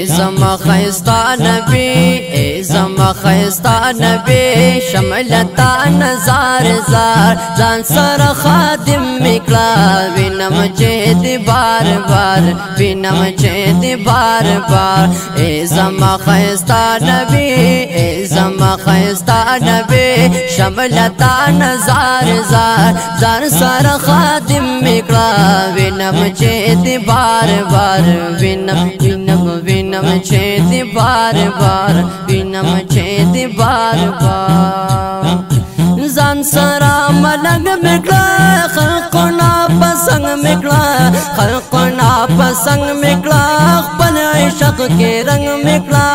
زما خیستا نبی زما خیستا نبی شملتا نزار زار زان سر خادم مکلا وینم چه دی بار بار وینم چه دی بار بار زما خیستا نبی زما خیستا نبی شملتا نزار زار زان سر خادم مکلا وینم چه دی بار بار وینم چه دی بار بار وینم چه دی بار بار زان سرا ملنگ مکلا خلقنا پسنگ مکلا خلقنا پسنگ مکلا خپل عشق کے رنگ مکلا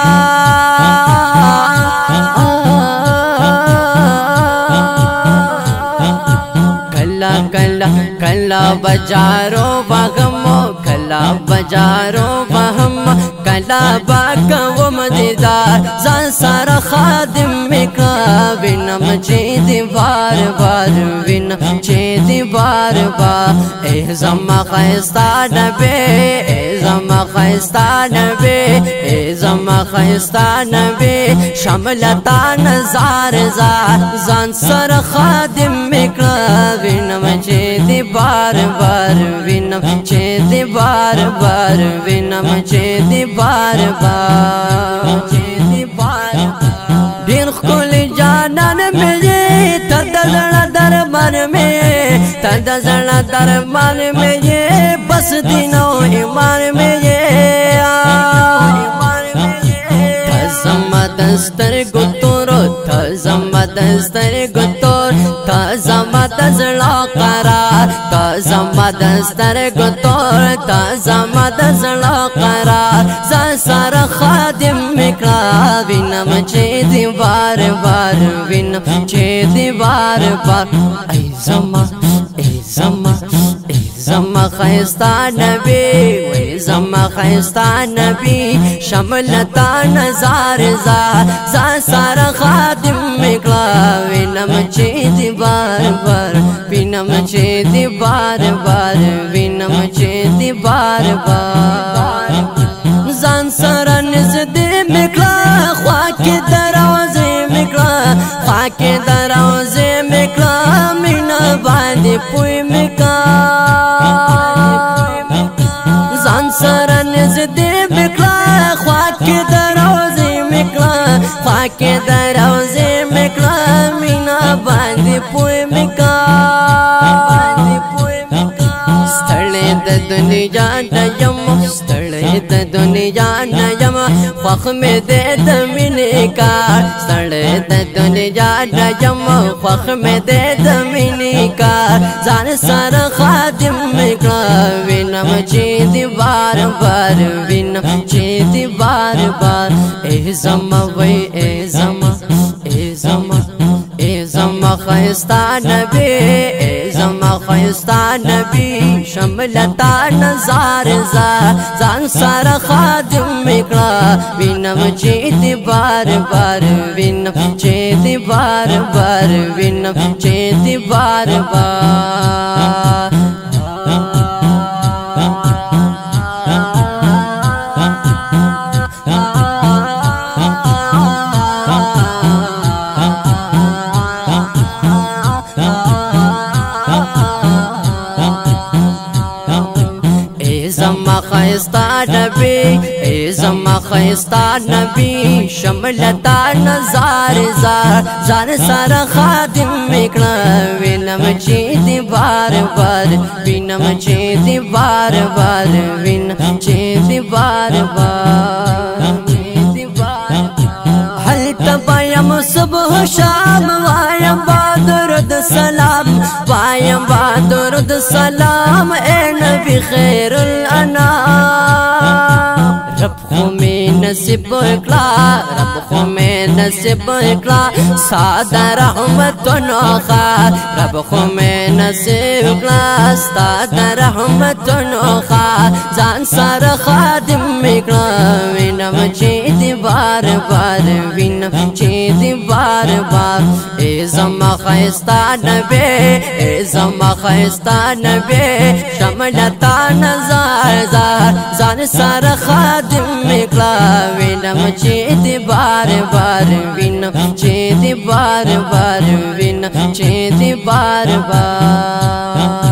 کلا بجارو بغمو کلا بجارو بهم کلا باکو مدیدار زان سر خادم مکلا وینم چه دی بار بار وینم چه دی بار بار زما خیستا نبی زما خیستا نبی زما خیستا نبی شملتا نزار زار زان سر خادم مکلا وینم چه دی بار بار وینم چه دی بار بار وینم چه دی بار بار چه دی بار دین خل جانان میے تدزنا دربار میں تدزنا دربار میں یہ بس دینو ایمان میں یہ دستر گتور تزم دستر گتور تزم دزلا قرار تزم دستر گتور تزم دزلا قرار زسر خادم مکلا وینم چه دی بار بار وینم چه دی بار بار ای زما زما خیستا نبی وی زما خیستا نبی شملتا نزار زار زان سر خادم مکلا وینم چه دی بار بار وینم چه دی بار بار وینم چه دی بار بار زان سر نزد مکلا خواک دروازه مکلا خواک دروازه مکلا مینا باندې پوی مکلا زان سر نزد مکلا خواک دروازه مکلا خواک دروازه مکلا مینا باندې پوی مکلا ستړې د دنیا نیم ستړې د دنیا نیم خوښ مې دې د مینې کار ستړې د دنیا نیم خوښ مې دې د مینې کار ځان سره خادم مکلا وینم چې دی بار بار وینم چې دی بار بار زما وی زما زما خیستا نبی زما خیستا نبی شملتا نزار زار زان سر خادم مکلا وینم چه دی بار بار وینم چه دی بار بار وینم چه دی بار بار زما خیستا نبی زما خیستا نبی شملتا نزار زار زان سر خادم مکلا وینم چه دی بار بار وینم چه دی بار بار وینم چه دی بار بار حل تبایم صبح شام وایم بادرد سلام وایم بادرد سلام اے نبی خیر الانام رب خو میں نصیب کلا رب خو میں नसीब कला सादा रहमतनो खा रब खो में नसीब कला सादा रहमतनो खा जान सार खादिम कला विनम चेती बार बार विनम चेती बार बार ए ज़मा ख़ैस्ता नबी ए ज़मा ख़ैस्ता नबी शमलता नज़ार ज़ार जान सार खादिम कला विनम चेती बार बार विनम चेती बार बार विनम चेती बार बार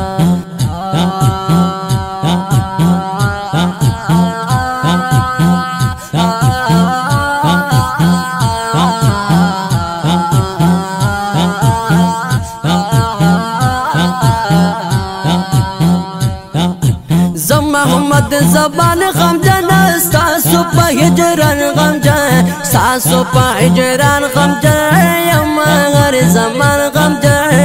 मोहम्मद ज़बान गमजन सासु पे हिजरन गमजन सासु पे हिजरन गमजन यमा हर ज़मान गमजन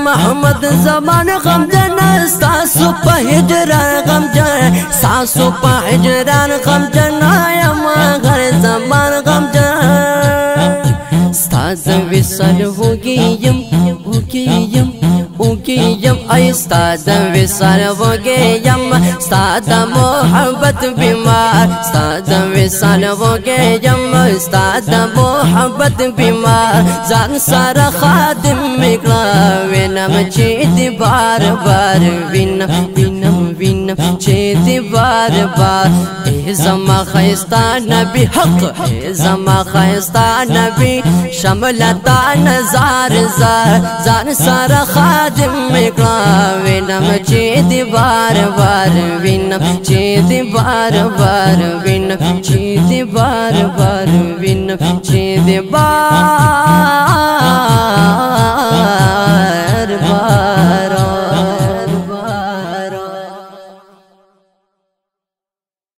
मोहम्मद ज़बान गमजन सासु पे हिजरन गमजन सासु पे हिजरन गमजन यमा हर ज़मान गमजन साज विसल होगी यम ay stada wisal voge yam stada mohabbat bimar stada wisal voge yam stada mohabbat bimar zan sara khadim mikla winam cheti bar bar winam winam winam cheti bar bar e zama khaista nabi haq e zama khaista nabi shamlata nazar zar zan sara khadim mikla विनम चेती बार बार विनम चेती बार बार विनम चेती बार बार विनम चेती बार